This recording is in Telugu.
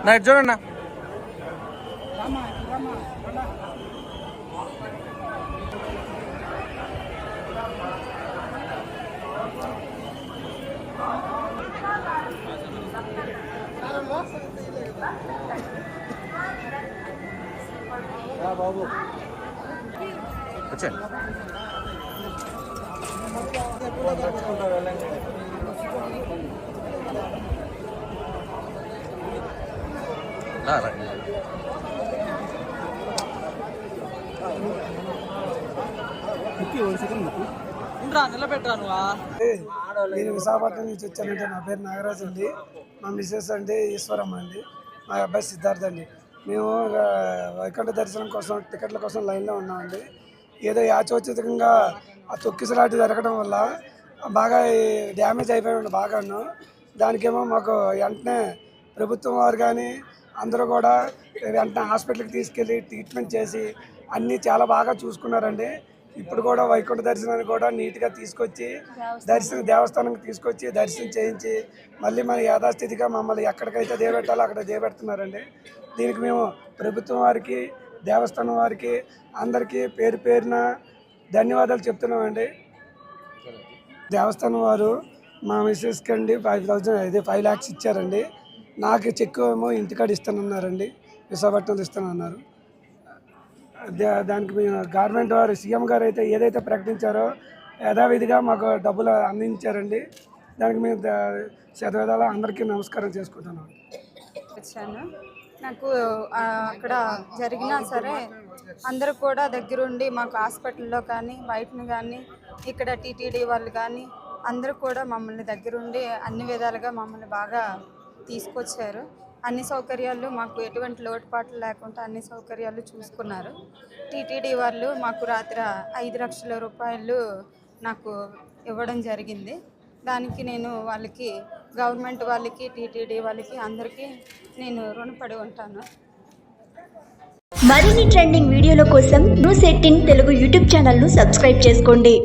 నా చూడన్నా బాబు వచ్చాను నేను విశాఖపట్నం నుంచి వచ్చానంటే నా పేరు నాగరాజు అండి. మా మిస్సెస్ అంటే ఈశ్వరమ్మ అండి. మా అబ్బాయి సిద్ధార్థ అండి. మేము వైకుంఠ దర్శనం కోసం టికెట్ల కోసం లైన్లో ఉన్నామండి. ఏదో యాచోచితంగా ఆ తొక్కిసలాట జరగడం వల్ల బాగా డ్యామేజ్ అయిపోయాడు బాగాను. దానికేమో మాకు వెంటనే ప్రభుత్వం వారు కానీ అందరూ కూడా వెంటనే హాస్పిటల్కి తీసుకెళ్ళి ట్రీట్మెంట్ చేసి అన్నీ చాలా బాగా చూసుకున్నారండి. ఇప్పుడు కూడా వైకుంఠ దర్శనాన్ని కూడా నీట్గా తీసుకొచ్చి దేవస్థానంకి తీసుకొచ్చి దర్శనం చేయించి మళ్ళీ మన యథాస్థితిగా మమ్మల్ని ఎక్కడికైతే దేవెట్టాలో అక్కడ దేవెడుతున్నారండి. దీనికి మేము ప్రభుత్వం వారికి దేవస్థానం వారికి అందరికీ పేరు పేరున ధన్యవాదాలు చెప్తున్నామండి. దేవస్థానం వారు మా మిస్సెస్కి అండి 5 lakhs ఇచ్చారండి. నాకు చెక్ ఏమో ఇంటికాడ ఇస్తానన్నారండి, విశాఖపట్నంలో ఇస్తానన్నారు. దానికి మేము గవర్నమెంట్ వారు సీఎం గారు అయితే ఏదైతే ప్రకటించారో యథావిధిగా మాకు డబ్బులు అందించారండి. దానికి మేము శతవిధాలా అందరికీ నమస్కారం చేసుకుంటున్నాం. వచ్చాను. నాకు అక్కడ జరిగినా సరే అందరూ కూడా దగ్గరుండి మాకు హాస్పిటల్లో కానీ బయటను కానీ ఇక్కడ టీటీడీ వాళ్ళు కానీ అందరూ కూడా మమ్మల్ని దగ్గరుండి అన్ని విధాలుగా మమ్మల్ని బాగా తీసుకొచ్చారు. అన్ని సౌకర్యాలు మాకు ఎటువంటి లోటుపాట్లు లేకుండా అన్ని సౌకర్యాలు చూసుకున్నారు. టీటీడీ వాళ్ళు మాకు రాత్రి 5 లక్షల రూపాయలు నాకు ఇవ్వడం జరిగింది. దానికి నేను వాళ్ళకి గవర్నమెంట్ వాళ్ళకి టీటీడీ వాళ్ళకి అందరికీ నేను రుణపడి ఉంటాను. మరిన్ని ట్రెండింగ్ వీడియోల కోసం న్యూస్ 18 తెలుగు యూట్యూబ్ ఛానల్ను సబ్స్క్రైబ్ చేసుకోండి.